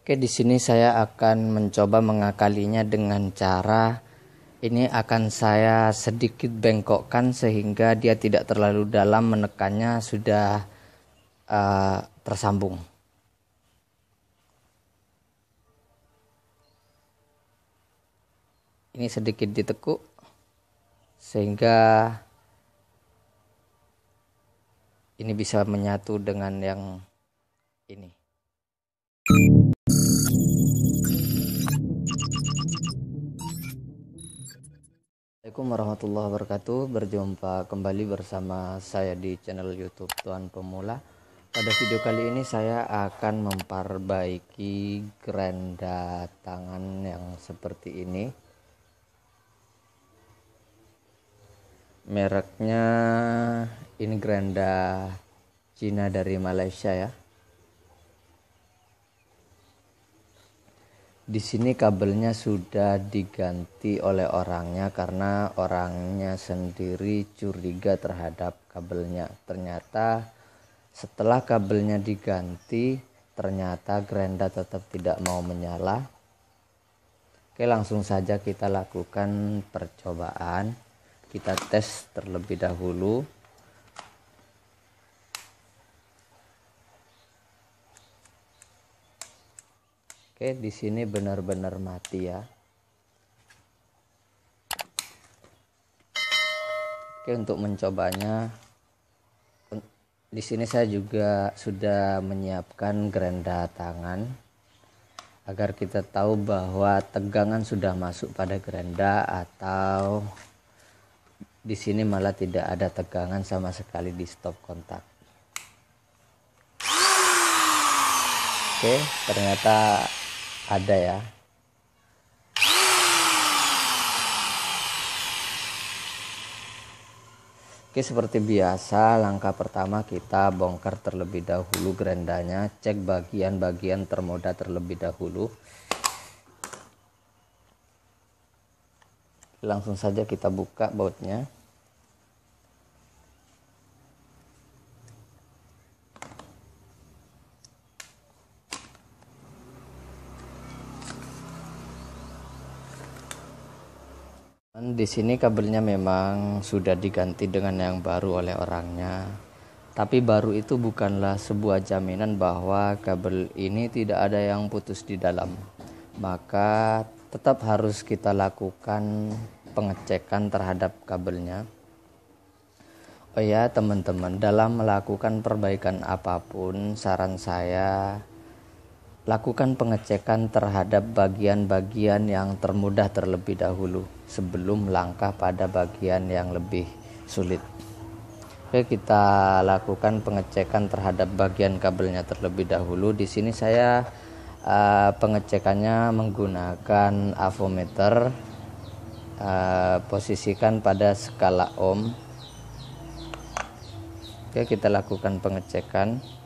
Oke, di sini saya akan mencoba mengakalinya dengan cara ini akan saya sedikit bengkokkan sehingga dia tidak terlalu dalam, menekannya sudah tersambung. Ini sedikit ditekuk sehingga ini bisa menyatu dengan yang ini. Assalamualaikum warahmatullahi wabarakatuh. Berjumpa kembali bersama saya di channel YouTube Tuan Pemula. Pada video kali ini saya akan memperbaiki gerenda tangan yang seperti ini. Mereknya ini gerenda Cina dari Malaysia ya. Di sini kabelnya sudah diganti oleh orangnya karena orangnya sendiri curiga terhadap kabelnya. Ternyata setelah kabelnya diganti, ternyata gerenda tetap tidak mau menyala. Oke, langsung saja kita lakukan percobaan. Kita tes terlebih dahulu. Oke, di sini benar-benar mati ya. Oke, untuk mencobanya, di sini saya juga sudah menyiapkan gerenda tangan agar kita tahu bahwa tegangan sudah masuk pada gerenda atau di sini malah tidak ada tegangan sama sekali di stop kontak. Oke, ternyata ada ya. Oke, seperti biasa langkah pertama kita bongkar terlebih dahulu gerendanya, cek bagian-bagian termoda terlebih dahulu. Langsung saja kita buka bautnya. Di sini kabelnya memang sudah diganti dengan yang baru oleh orangnya. Tapi baru itu bukanlah sebuah jaminan bahwa kabel ini tidak ada yang putus di dalam. Maka tetap harus kita lakukan pengecekan terhadap kabelnya. Oh ya teman-teman, dalam melakukan perbaikan apapun, saran saya lakukan pengecekan terhadap bagian-bagian yang termudah terlebih dahulu sebelum langkah pada bagian yang lebih sulit. Oke, kita lakukan pengecekan terhadap bagian kabelnya terlebih dahulu. Di sini saya pengecekannya menggunakan avometer, posisikan pada skala ohm. Oke, kita lakukan pengecekan.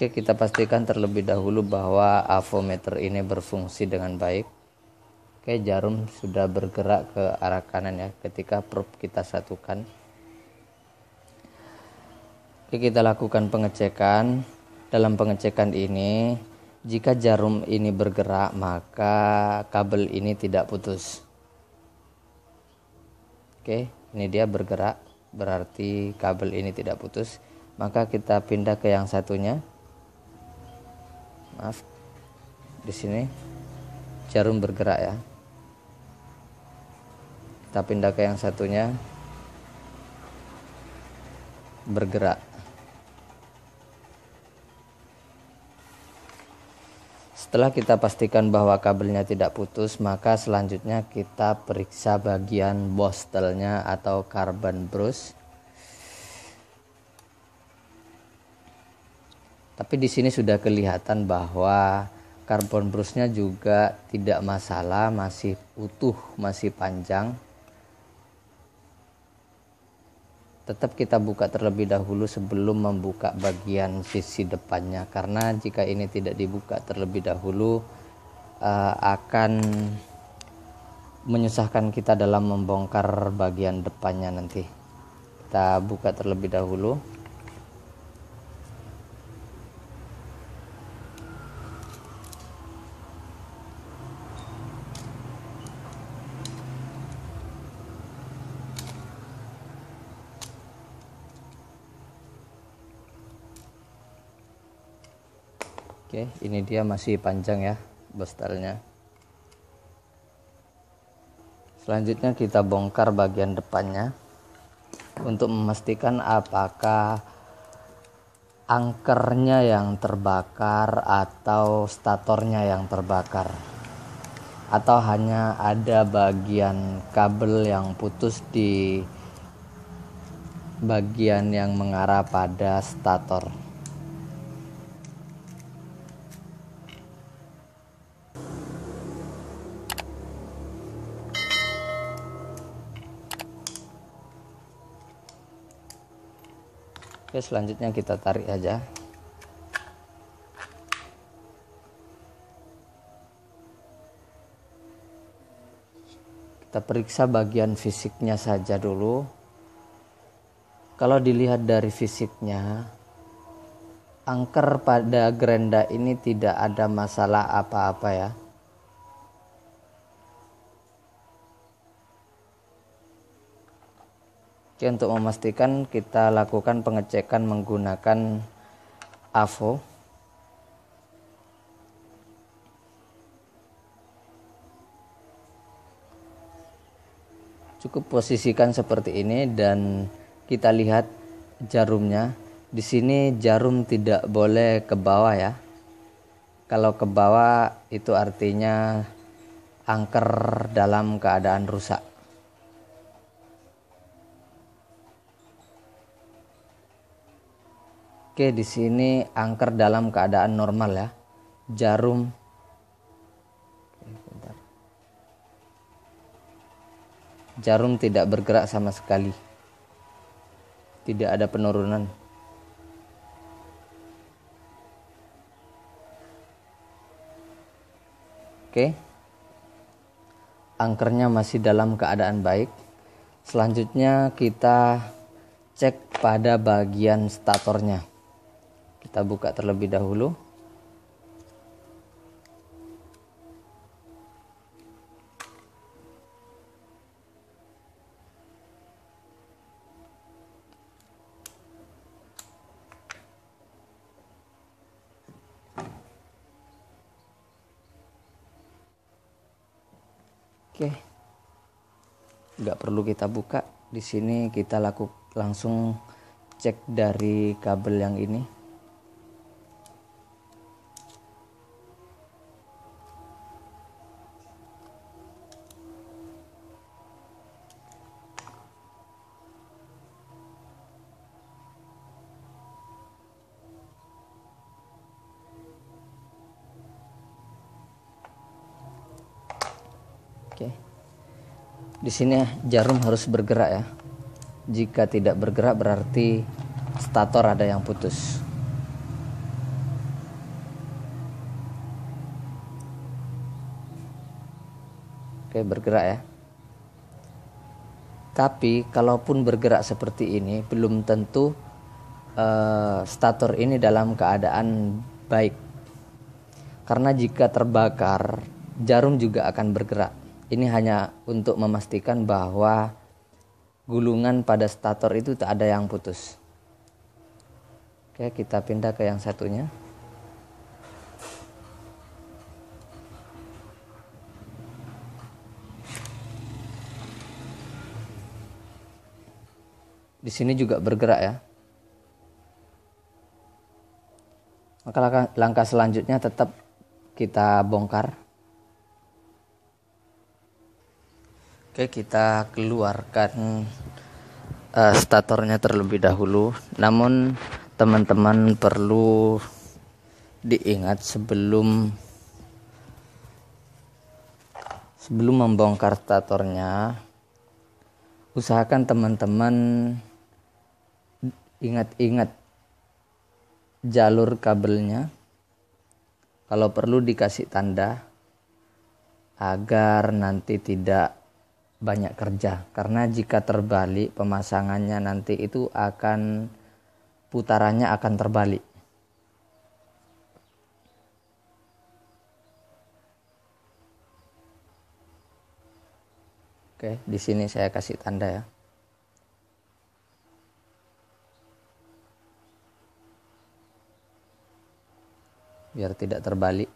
Oke, kita pastikan terlebih dahulu bahwa avometer ini berfungsi dengan baik. Oke, jarum sudah bergerak ke arah kanan ya ketika probe kita satukan. Oke, kita lakukan pengecekan. Dalam pengecekan ini, jika jarum ini bergerak maka kabel ini tidak putus. Oke, ini dia bergerak, berarti kabel ini tidak putus. Maka kita pindah ke yang satunya. Maaf, di sini jarum bergerak ya. Kita pindah ke yang satunya, bergerak. Setelah kita pastikan bahwa kabelnya tidak putus, maka selanjutnya kita periksa bagian bostelnya atau carbon brush. Tapi di sini sudah kelihatan bahwa carbon brushnya juga tidak masalah, masih utuh, masih panjang. Tetap kita buka terlebih dahulu sebelum membuka bagian sisi depannya, karena jika ini tidak dibuka terlebih dahulu akan menyusahkan kita dalam membongkar bagian depannya nanti. Kita buka terlebih dahulu. Oke, ini dia masih panjang ya bostelnya. Selanjutnya kita bongkar bagian depannya untuk memastikan apakah angkernya yang terbakar atau statornya yang terbakar, atau hanya ada bagian kabel yang putus di bagian yang mengarah pada stator. Oke, selanjutnya kita tarik aja. Kita periksa bagian fisiknya saja dulu. Kalau dilihat dari fisiknya, angker pada gerenda ini tidak ada masalah apa-apa ya. Oke, untuk memastikan kita lakukan pengecekan menggunakan AVO. Cukup posisikan seperti ini dan kita lihat jarumnya. Di sini jarum tidak boleh ke bawah ya. Kalau ke bawah itu artinya angker dalam keadaan rusak. Oke, di sini angker dalam keadaan normal ya. Jarum Jarum tidak bergerak sama sekali. Tidak ada penurunan. Oke. Angkernya masih dalam keadaan baik. Selanjutnya kita cek pada bagian statornya. Kita buka terlebih dahulu. Oke, nggak perlu kita buka. Di sini kita langsung cek dari kabel yang ini. Oke. Di sini jarum harus bergerak ya. Jika tidak bergerak berarti stator ada yang putus. Oke, bergerak ya. Tapi kalaupun bergerak seperti ini belum tentu stator ini dalam keadaan baik. Karena jika terbakar, jarum juga akan bergerak. Ini hanya untuk memastikan bahwa gulungan pada stator itu tak ada yang putus. Oke, kita pindah ke yang satunya. Di sini juga bergerak ya. Maka langkah selanjutnya tetap kita bongkar. Oke, kita keluarkan statornya terlebih dahulu. Namun teman-teman perlu diingat sebelum membongkar statornya, usahakan teman-teman ingat-ingat jalur kabelnya. Kalau perlu dikasih tanda agar nanti tidak banyak kerja, karena jika terbalik pemasangannya nanti itu putarannya akan terbalik. Oke, di sini saya kasih tanda ya. biar tidak terbalik.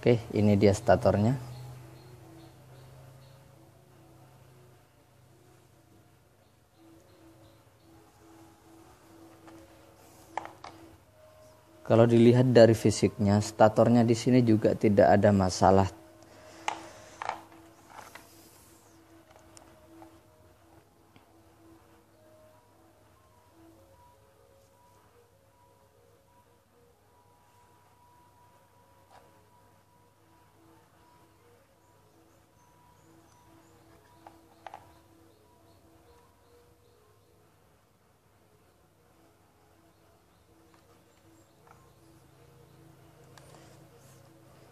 Oke, ini dia statornya. Kalau dilihat dari fisiknya, statornya di sini juga tidak ada masalah.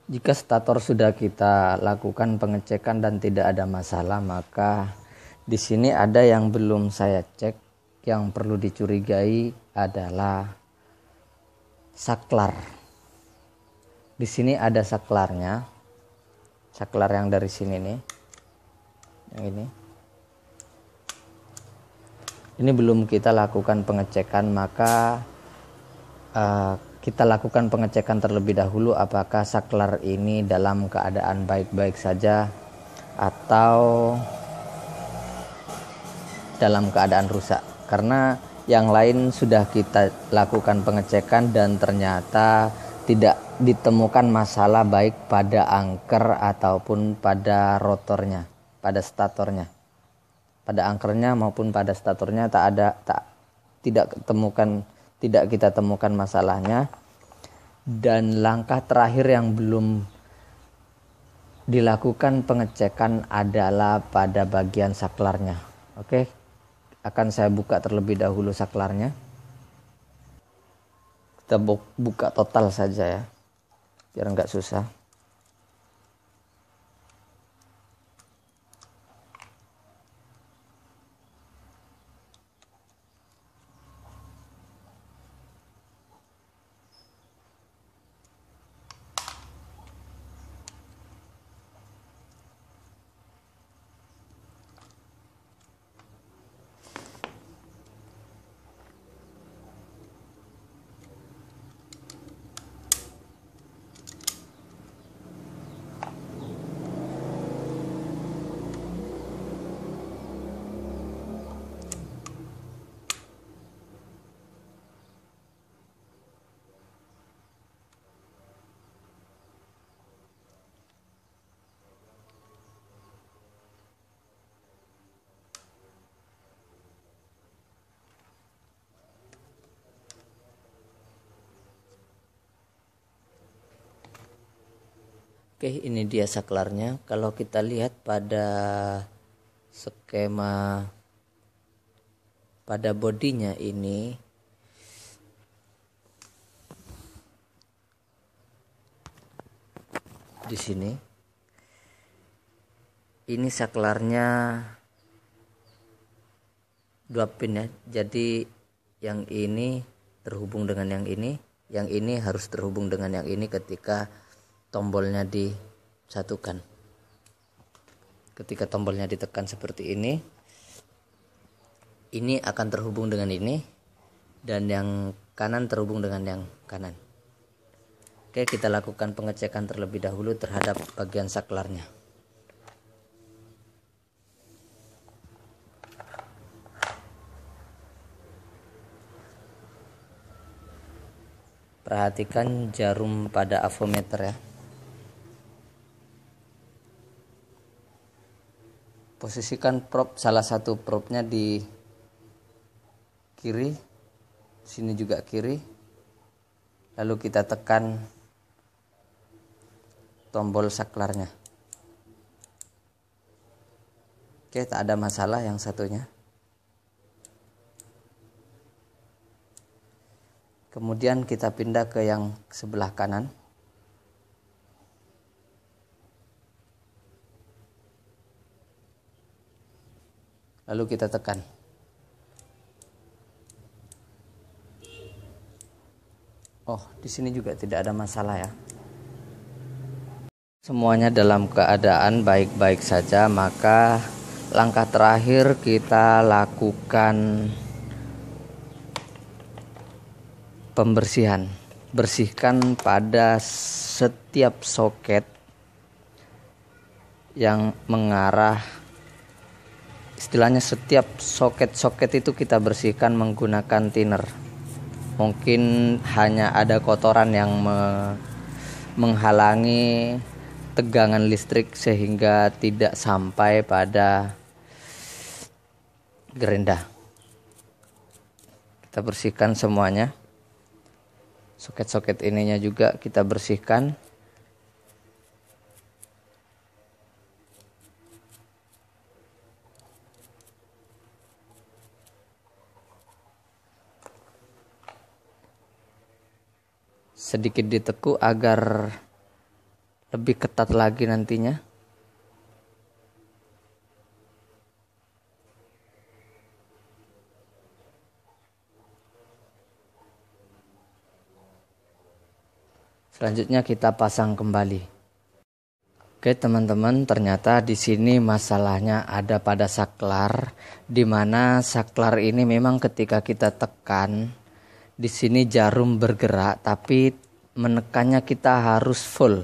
Jika stator sudah kita lakukan pengecekan dan tidak ada masalah, maka di sini ada yang belum saya cek. Yang perlu dicurigai adalah saklar. Di sini ada saklarnya, saklar yang dari sini nih, yang ini. Ini belum kita lakukan pengecekan, maka kita lakukan pengecekan terlebih dahulu apakah saklar ini dalam keadaan baik-baik saja atau dalam keadaan rusak. Karena yang lain sudah kita lakukan pengecekan dan ternyata tidak ditemukan masalah baik pada angker ataupun pada rotornya, pada statornya. Pada angkernya maupun pada statornya tidak kita temukan masalahnya. Dan langkah terakhir yang belum dilakukan pengecekan adalah pada bagian saklarnya. Oke, akan saya buka terlebih dahulu saklarnya. Kita buka total saja ya, biar nggak susah. Oke, ini dia saklarnya. Kalau kita lihat pada skema pada bodinya ini, di sini ini saklarnya 2 pin ya. Jadi yang ini terhubung dengan yang ini harus terhubung dengan yang ini ketika tombolnya disatukan. Ketika tombolnya ditekan seperti ini akan terhubung dengan ini, dan yang kanan terhubung dengan yang kanan. Oke, kita lakukan pengecekan terlebih dahulu terhadap bagian saklarnya. Perhatikan jarum pada avometer ya. Posisikan salah satu probnya di kiri, sini juga kiri. Lalu kita tekan tombol saklarnya. Oke, tak ada masalah yang satunya. Kemudian kita pindah ke yang sebelah kanan. Lalu kita tekan. Oh, di sini juga tidak ada masalah ya. Semuanya dalam keadaan baik-baik saja, maka langkah terakhir kita lakukan pembersihan. Bersihkan pada setiap soket yang mengarah, istilahnya setiap soket-soket itu kita bersihkan menggunakan thinner. Mungkin hanya ada kotoran yang menghalangi tegangan listrik sehingga tidak sampai pada gerenda. Kita bersihkan semuanya. Soket-soket ininya juga kita bersihkan. Sedikit ditekuk agar lebih ketat lagi nantinya. Selanjutnya kita pasang kembali. Oke teman-teman, ternyata di sini masalahnya ada pada saklar, di mana saklar ini memang ketika kita tekan, di sini jarum bergerak, tapi menekannya kita harus full.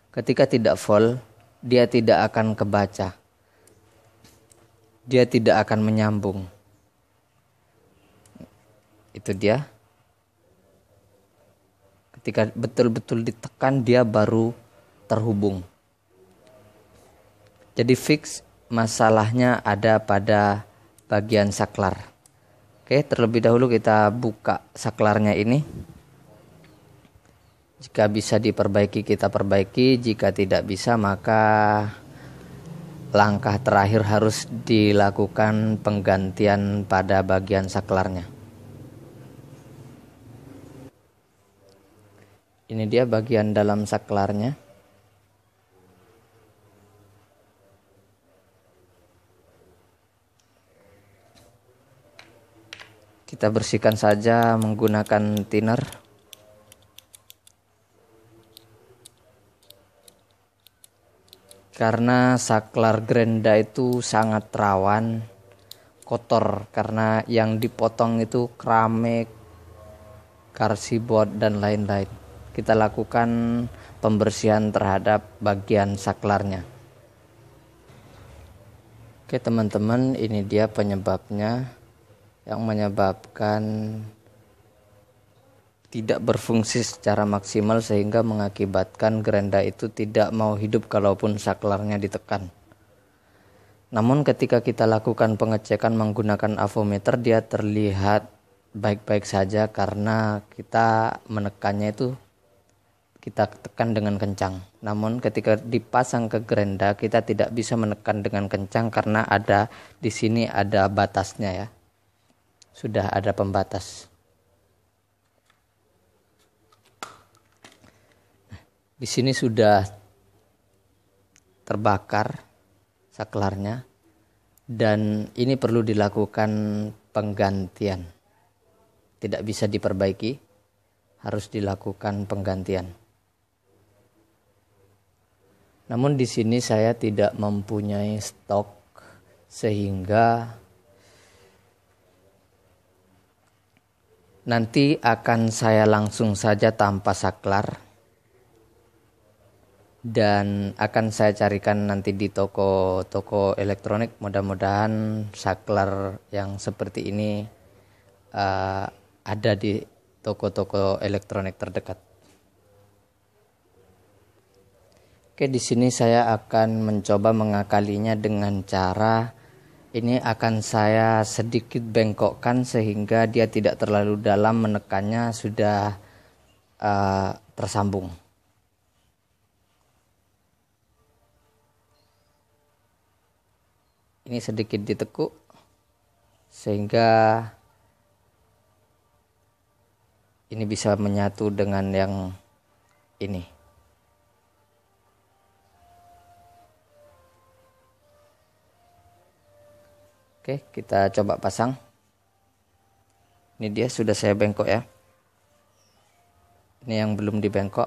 Ketika tidak full, dia tidak akan kebaca. Dia tidak akan menyambung. Itu dia. Ketika betul-betul ditekan, dia baru terhubung. Jadi fix masalahnya ada pada bagian saklar. Oke, terlebih dahulu kita buka saklarnya ini. Jika bisa diperbaiki, kita perbaiki. Jika tidak bisa, maka langkah terakhir harus dilakukan penggantian pada bagian saklarnya. Ini dia bagian dalam saklarnya. Kita bersihkan saja menggunakan thinner. Karena saklar gerenda itu sangat rawan kotor, karena yang dipotong itu keramik, karsibot dan lain-lain. Kita lakukan pembersihan terhadap bagian saklarnya. Oke teman-teman, ini dia penyebabnya yang menyebabkan tidak berfungsi secara maksimal sehingga mengakibatkan gerenda itu tidak mau hidup kalaupun saklarnya ditekan. Namun ketika kita lakukan pengecekan menggunakan avometer, dia terlihat baik-baik saja karena kita menekannya itu kita tekan dengan kencang. Namun ketika dipasang ke gerenda, kita tidak bisa menekan dengan kencang karena ada di sini ada batasnya ya. Sudah ada pembatas. Di sini sudah terbakar saklarnya dan ini perlu dilakukan penggantian. Tidak bisa diperbaiki, harus dilakukan penggantian. Namun di sini saya tidak mempunyai stok sehingga nanti akan saya langsung saja tanpa saklar dan akan saya carikan nanti di toko-toko elektronik. Mudah-mudahan saklar yang seperti ini ada di toko-toko elektronik terdekat. Oke, di sini saya akan mencoba mengakalinya dengan cara ini akan saya sedikit bengkokkan sehingga dia tidak terlalu dalam, menekannya sudah tersambung. Ini sedikit ditekuk sehingga ini bisa menyatu dengan yang ini. Oke, kita coba pasang. Ini dia sudah saya bengkok ya. Ini yang belum dibengkok.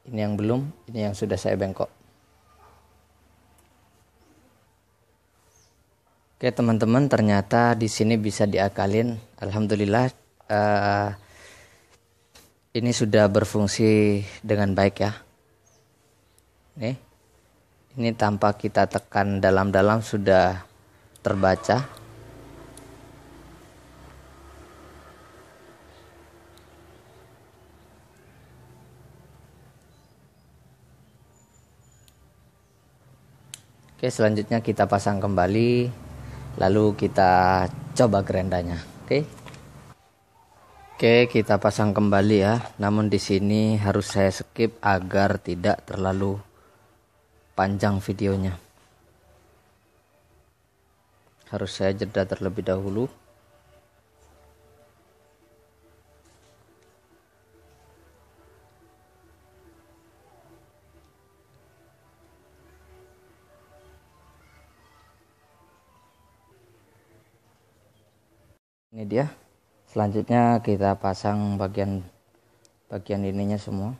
Ini yang belum, ini yang sudah saya bengkok. Oke teman-teman, ternyata di sini bisa diakalin. Alhamdulillah ini sudah berfungsi dengan baik ya. Ini tanpa kita tekan dalam-dalam sudah terbaca. Oke, selanjutnya kita pasang kembali, lalu kita coba gerendanya. Oke, kita pasang kembali ya. Namun di sini harus saya skip agar tidak terlalu panjang videonya. Harus saya jeda terlebih dahulu. Ini dia. Selanjutnya kita pasang bagian ininya semua.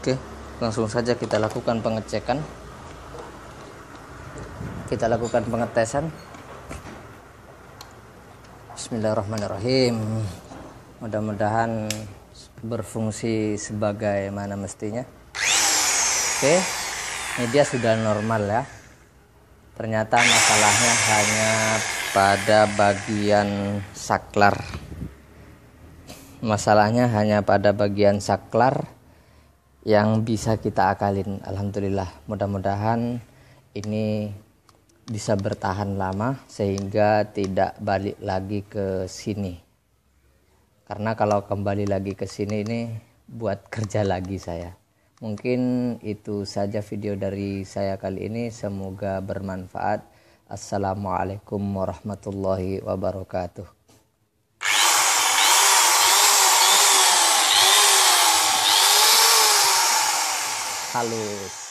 Oke, langsung saja kita lakukan pengecekan. Kita lakukan pengetesan. Bismillahirrahmanirrahim. Mudah-mudahan berfungsi sebagaimana mestinya. Oke, ini dia sudah normal ya. Ternyata masalahnya hanya pada bagian saklar. Masalahnya hanya pada bagian saklar yang bisa kita akalin. Alhamdulillah, mudah-mudahan ini bisa bertahan lama sehingga tidak balik lagi ke sini. Karena kalau kembali lagi ke sini ini buat kerja lagi saya. Mungkin itu saja video dari saya kali ini, semoga bermanfaat. Assalamualaikum warahmatullahi wabarakatuh. halus.